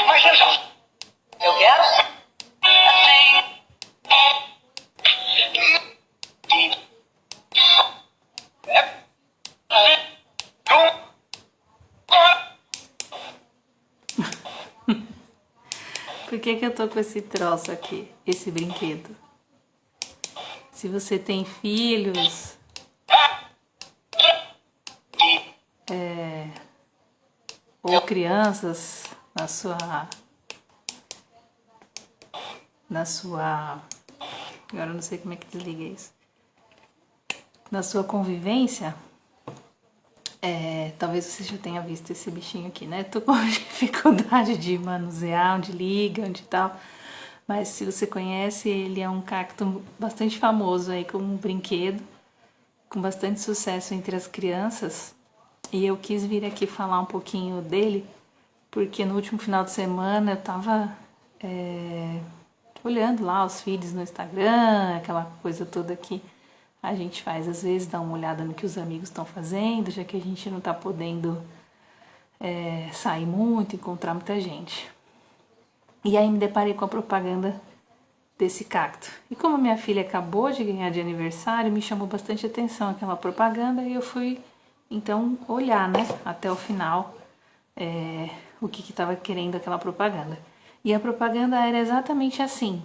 Mas eu quero. Por que que eu tô com esse troço aqui, esse brinquedo? Se você tem filhos, ou crianças agora eu não sei como é que desliga isso, na sua convivência, talvez você já tenha visto esse bichinho aqui, né? Tô com dificuldade de manusear, onde liga, onde tal, mas se você conhece, ele é um cacto bastante famoso aí como um brinquedo, com bastante sucesso entre as crianças, e eu quis vir aqui falar um pouquinho dele, porque no último final de semana eu tava olhando lá os feeds no Instagram, aquela coisa toda que a gente faz às vezes, dá uma olhada no que os amigos estão fazendo, já que a gente não tá podendo sair muito, encontrar muita gente. E aí me deparei com a propaganda desse cacto. E como minha filha acabou de ganhar de aniversário, me chamou bastante atenção aquela propaganda e eu fui então olhar, né, até o final o que estava querendo aquela propaganda. E a propaganda era exatamente assim: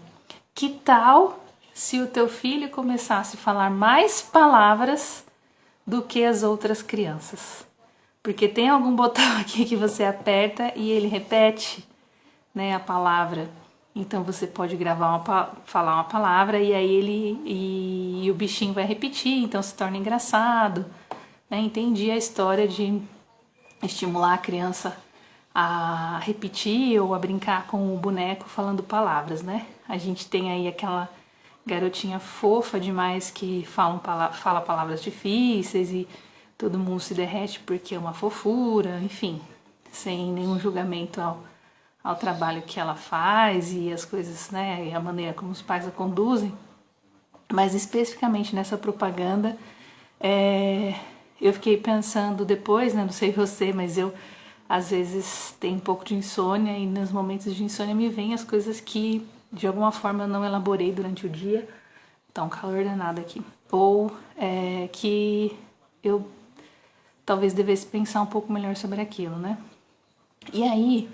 que tal se o teu filho começasse a falar mais palavras do que as outras crianças? Porque tem algum botão aqui que você aperta e ele repete, né, a palavra. Então você pode falar uma palavra e aí e o bichinho vai repetir, então se torna engraçado, né? Entendi a história de estimular a criança a repetir ou a brincar com o boneco falando palavras, né? A gente tem aí aquela garotinha fofa demais que fala palavras difíceis e todo mundo se derrete porque é uma fofura, enfim, sem nenhum julgamento ao trabalho que ela faz e as coisas, né, e a maneira como os pais a conduzem. Mas especificamente nessa propaganda, eu fiquei pensando depois, né, não sei você, mas eu às vezes tenho um pouco de insônia e nos momentos de insônia me vêm as coisas que de alguma forma eu não elaborei durante o dia. Tá um calor danado aqui. Ou que eu talvez devesse pensar um pouco melhor sobre aquilo, né? E aí,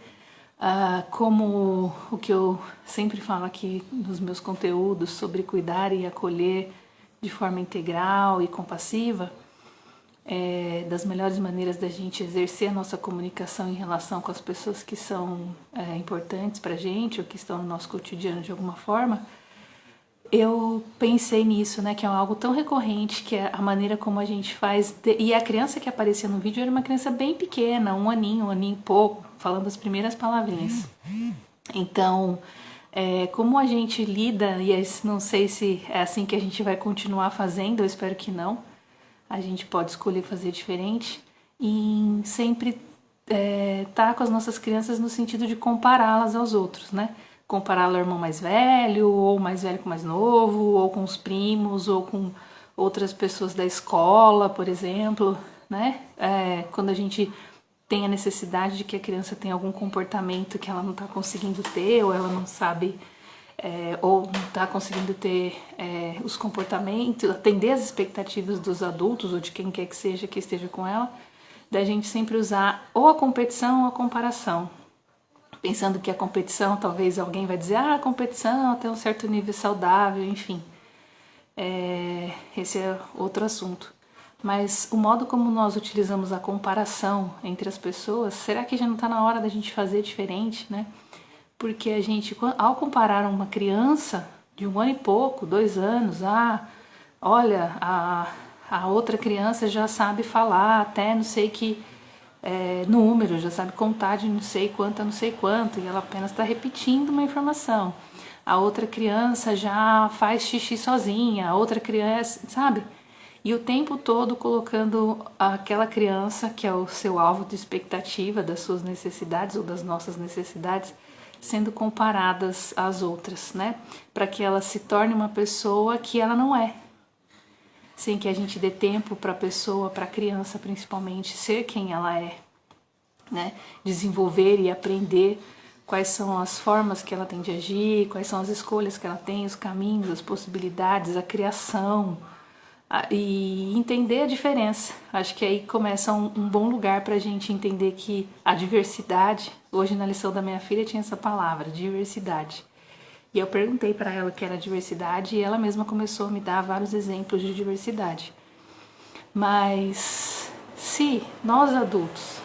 como o que eu sempre falo aqui nos meus conteúdos sobre cuidar e acolher de forma integral e compassiva, das melhores maneiras da gente exercer a nossa comunicação em relação com as pessoas que são importantes pra gente ou que estão no nosso cotidiano de alguma forma, eu pensei nisso, né, que é algo tão recorrente, que é a maneira como a gente faz. E a criança que aparecia no vídeo era uma criança bem pequena, um aninho e pouco, falando as primeiras palavrinhas. Então, como a gente lida, e não sei se é assim que a gente vai continuar fazendo, eu espero que não, a gente pode escolher fazer diferente, em sempre tá com as nossas crianças no sentido de compará-las aos outros, né? Compará-lo ao irmão mais velho, ou mais velho com mais novo, ou com os primos, ou com outras pessoas da escola, por exemplo, né? Quando a gente tem a necessidade de que a criança tenha algum comportamento que ela não está conseguindo ter, ou ela não sabe, ou não está conseguindo ter os comportamentos, atender as expectativas dos adultos ou de quem quer que seja que esteja com ela, da gente sempre usar ou a competição ou a comparação. Pensando que a competição, talvez alguém vai dizer, a competição até um certo nível saudável, enfim. Esse é outro assunto. Mas o modo como nós utilizamos a comparação entre as pessoas, será que já não está na hora da gente fazer diferente, né? Porque a gente, ao comparar uma criança de 1 ano e pouco, 2 anos, olha, a outra criança já sabe falar até não sei que número, já sabe contar de não sei quanto a não sei quanto, e ela apenas está repetindo uma informação. A outra criança já faz xixi sozinha, a outra criança, sabe? E o tempo todo colocando aquela criança, que é o seu alvo de expectativa das suas necessidades ou das nossas necessidades, sendo comparadas às outras, né? Para que ela se torne uma pessoa que ela não é. sem que a gente dê tempo para a pessoa, para a criança principalmente, ser quem ela é, né? Desenvolver e aprender quais são as formas que ela tem de agir, quais são as escolhas que ela tem, os caminhos, as possibilidades, a criação, e entender a diferença. Acho que aí começa um bom lugar para a gente entender que a diversidade, hoje na lição da minha filha tinha essa palavra, diversidade. E eu perguntei para ela o que era diversidade e ela mesma começou a me dar vários exemplos de diversidade. Mas se nós adultos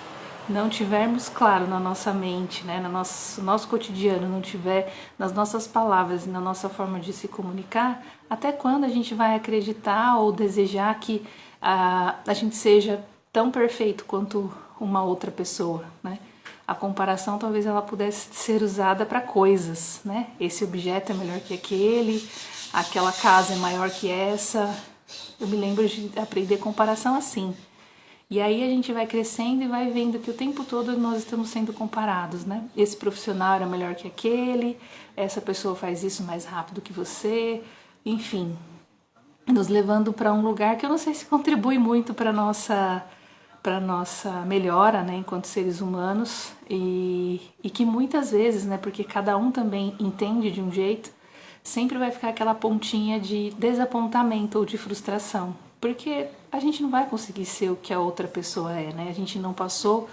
não tivermos claro na nossa mente, né, no nosso cotidiano, não tiver nas nossas palavras e na nossa forma de se comunicar, até quando a gente vai acreditar ou desejar que a gente seja tão perfeito quanto uma outra pessoa, né? A comparação talvez ela pudesse ser usada para coisas, né? Esse objeto é melhor que aquele, aquela casa é maior que essa. Eu me lembro de aprender comparação assim. E aí a gente vai crescendo e vai vendo que o tempo todo nós estamos sendo comparados, né? Esse profissional era melhor que aquele, essa pessoa faz isso mais rápido que você, enfim, nos levando para um lugar que eu não sei se contribui muito para nossa melhora, né, enquanto seres humanos, e que muitas vezes, né, porque cada um também entende de um jeito, sempre vai ficar aquela pontinha de desapontamento ou de frustração, porque a gente não vai conseguir ser o que a outra pessoa é, né? A gente não passou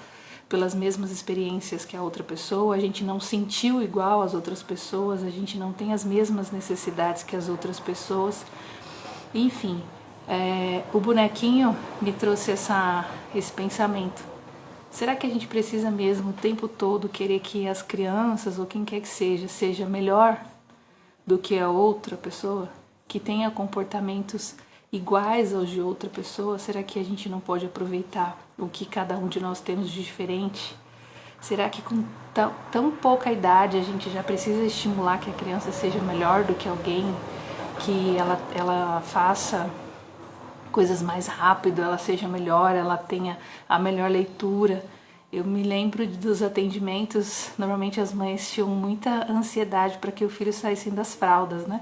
pelas mesmas experiências que a outra pessoa, a gente não sentiu igual as outras pessoas, a gente não tem as mesmas necessidades que as outras pessoas, enfim. O bonequinho me trouxe esse pensamento. Será que a gente precisa mesmo o tempo todo querer que as crianças ou quem quer que seja melhor do que a outra pessoa? Que tenha comportamentos iguais aos de outra pessoa? Será que a gente não pode aproveitar o que cada um de nós temos de diferente? Será que com tão pouca idade a gente já precisa estimular que a criança seja melhor do que alguém, que ela faça coisas mais rápido, ela seja melhor, ela tenha a melhor leitura? Eu me lembro dos atendimentos, normalmente as mães tinham muita ansiedade para que o filho saísse das fraldas, né?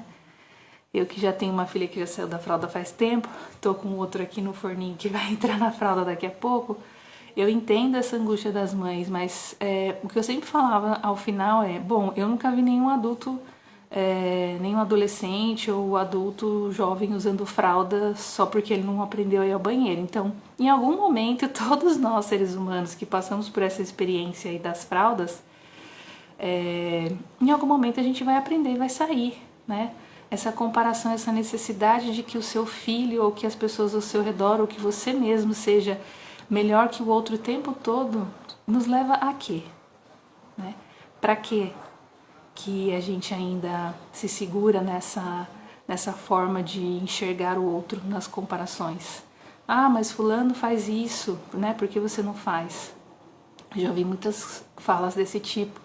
Eu que já tenho uma filha que já saiu da fralda faz tempo, tô com outro aqui no forninho que vai entrar na fralda daqui a pouco, eu entendo essa angústia das mães, mas o que eu sempre falava ao final bom, eu nunca vi nenhum adulto, nenhum adolescente ou adulto jovem usando fralda só porque ele não aprendeu a ir ao banheiro. Então, em algum momento, todos nós seres humanos que passamos por essa experiência aí das fraldas, em algum momento a gente vai aprender e vai sair, né? Essa comparação, essa necessidade de que o seu filho ou que as pessoas ao seu redor ou que você mesmo seja melhor que o outro o tempo todo, nos leva a quê? Né? Para quê que a gente ainda se segura nessa forma de enxergar o outro nas comparações? Ah, mas fulano faz isso, né? Por que você não faz? Já ouvi muitas falas desse tipo,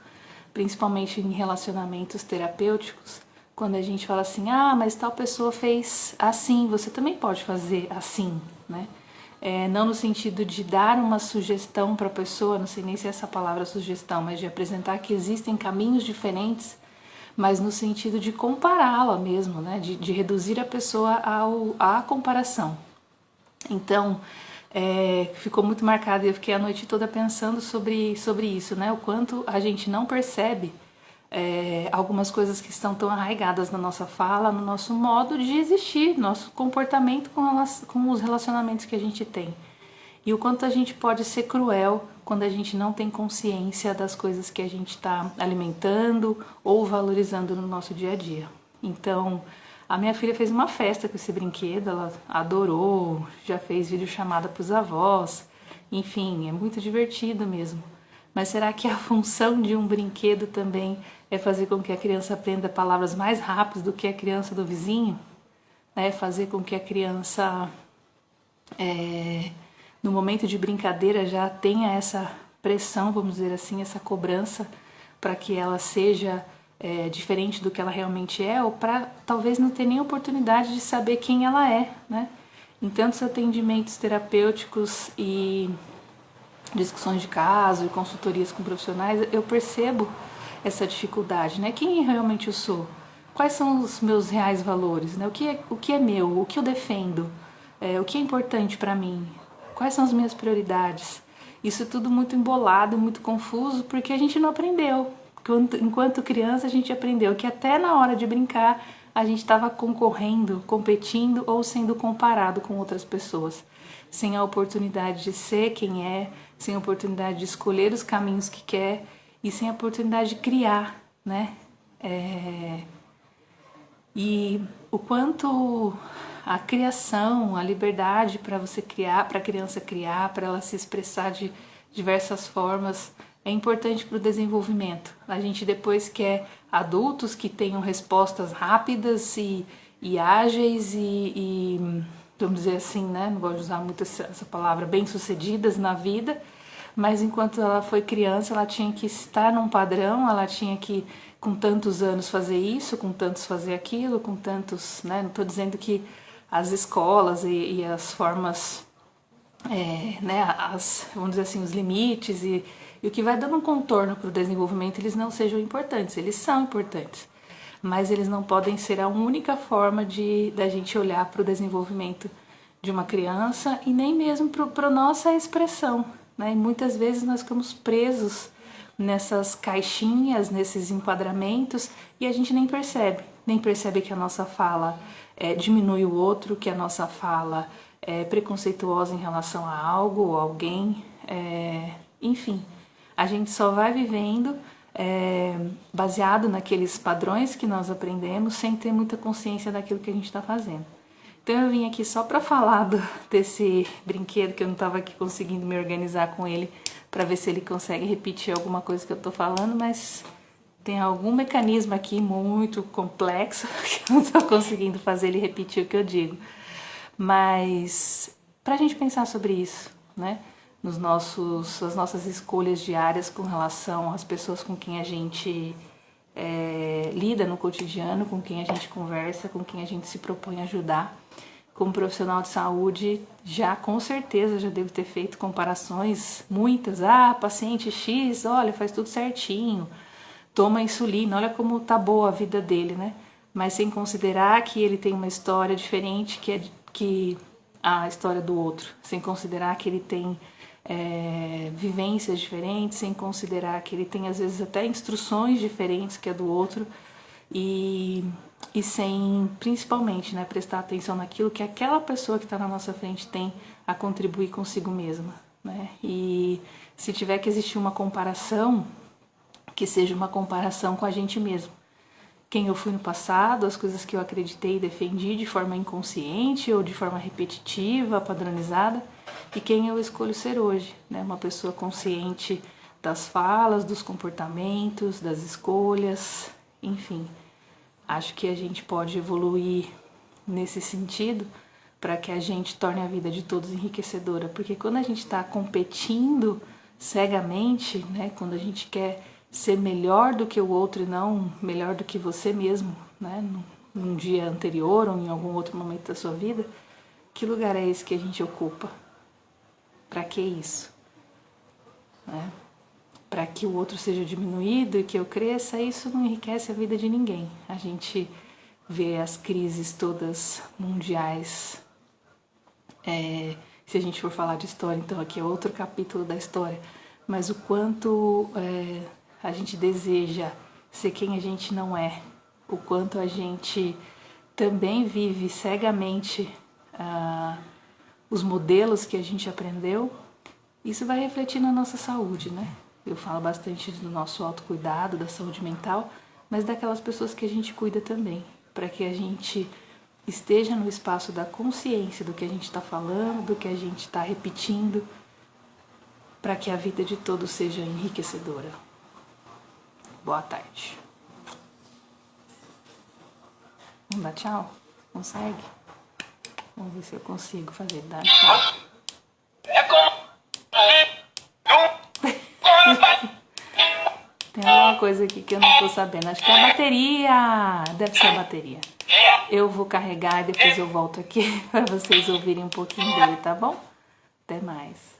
principalmente em relacionamentos terapêuticos, quando a gente fala assim, ah, mas tal pessoa fez assim, você também pode fazer assim, né? Não no sentido de dar uma sugestão para a pessoa, não sei nem se é essa palavra sugestão, mas de apresentar que existem caminhos diferentes, mas no sentido de compará-la mesmo, né? De reduzir a pessoa à comparação. Então, ficou muito marcado e eu fiquei a noite toda pensando sobre isso, né? O quanto a gente não percebe algumas coisas que estão tão arraigadas na nossa fala, no nosso modo de existir, nosso comportamento com os relacionamentos que a gente tem. E o quanto a gente pode ser cruel quando a gente não tem consciência das coisas que a gente está alimentando ou valorizando no nosso dia a dia. Então, a minha filha fez uma festa com esse brinquedo, ela adorou, já fez videochamada para os avós, enfim, é muito divertido mesmo. Mas será que a função de um brinquedo também é fazer com que a criança aprenda palavras mais rápido do que a criança do vizinho? Fazer com que a criança, no momento de brincadeira, já tenha essa pressão, vamos dizer assim, essa cobrança para que ela seja diferente do que ela realmente é, ou para talvez não ter nem oportunidade de saber quem ela é, né? Em tantos atendimentos terapêuticos e discussões de caso e consultorias com profissionais, eu percebo essa dificuldade, né? Quem realmente eu sou? Quais são os meus reais valores, né? O que é meu? O que eu defendo? O que é importante para mim? Quais são as minhas prioridades? Isso tudo muito embolado, muito confuso, porque a gente não aprendeu. Enquanto criança a gente aprendeu que até na hora de brincar a gente estava concorrendo, competindo ou sendo comparado com outras pessoas, sem a oportunidade de ser quem é, sem a oportunidade de escolher os caminhos que quer e sem a oportunidade de criar, né? E o quanto a criação, a liberdade para você criar, para a criança criar, para ela se expressar de diversas formas, é importante para o desenvolvimento. A gente depois quer adultos que tenham respostas rápidas e ágeis vamos dizer assim, né? Não gosto de usar muito essa palavra, bem-sucedidas na vida, mas enquanto ela foi criança, ela tinha que estar num padrão, ela tinha que, com tantos anos, fazer isso, com tantos fazer aquilo, com tantos, né? Não estou dizendo que as escolas e as formas, né? Vamos dizer assim, os limites e o que vai dando um contorno para o desenvolvimento, eles não sejam importantes, eles são importantes, mas eles não podem ser a única forma da gente olhar para o desenvolvimento de uma criança e nem mesmo para a nossa expressão, né? E muitas vezes nós ficamos presos nessas caixinhas, nesses enquadramentos e a gente nem percebe que a nossa fala diminui o outro, que a nossa fala é preconceituosa em relação a algo ou alguém, enfim, a gente só vai vivendo baseado naqueles padrões que nós aprendemos sem ter muita consciência daquilo que a gente está fazendo. Então eu vim aqui só para falar desse brinquedo que eu não estava aqui conseguindo me organizar com ele para ver se ele consegue repetir alguma coisa que eu estou falando, mas tem algum mecanismo aqui muito complexo que eu não estou conseguindo fazer ele repetir o que eu digo. Mas para a gente pensar sobre isso, né? As nossas escolhas diárias com relação às pessoas com quem a gente lida no cotidiano, com quem a gente conversa, com quem a gente se propõe a ajudar. Como profissional de saúde, com certeza já devo ter feito comparações, muitas. Paciente X, olha, faz tudo certinho, toma insulina, olha como tá boa a vida dele, né? Mas sem considerar que ele tem uma história diferente que a história do outro, sem considerar que ele tem vivências diferentes, sem considerar que ele tem às vezes até instruções diferentes que a do outro e sem, principalmente, né, prestar atenção naquilo que aquela pessoa que está na nossa frente tem a contribuir consigo mesma, né? E se tiver que existir uma comparação, que seja uma comparação com a gente mesmo. Quem eu fui no passado, as coisas que eu acreditei e defendi de forma inconsciente ou de forma repetitiva, padronizada, e quem eu escolho ser hoje, né? Uma pessoa consciente das falas, dos comportamentos, das escolhas, enfim. Acho que a gente pode evoluir nesse sentido para que a gente torne a vida de todos enriquecedora, porque quando a gente está competindo cegamente, né? Quando a gente quer ser melhor do que o outro e não melhor do que você mesmo, né? Num dia anterior ou em algum outro momento da sua vida, que lugar é esse que a gente ocupa? Para que isso? Né? Para que o outro seja diminuído e que eu cresça, isso não enriquece a vida de ninguém. A gente vê as crises todas mundiais. Se a gente for falar de história, então aqui é outro capítulo da história, mas o quanto a gente deseja ser quem a gente não é, o quanto a gente também vive cegamente os modelos que a gente aprendeu, isso vai refletir na nossa saúde, né? Eu falo bastante do nosso autocuidado, da saúde mental, mas daquelas pessoas que a gente cuida também, para que a gente esteja no espaço da consciência do que a gente está falando, do que a gente está repetindo, para que a vida de todos seja enriquecedora. Boa tarde. Vamos dar tchau? Consegue? Vamos ver se eu consigo fazer. Dar tchau. Tem alguma coisa aqui que eu não tô sabendo. Acho que é a bateria. Deve ser a bateria. Eu vou carregar e depois eu volto aqui para vocês ouvirem um pouquinho dele, tá bom? Até mais.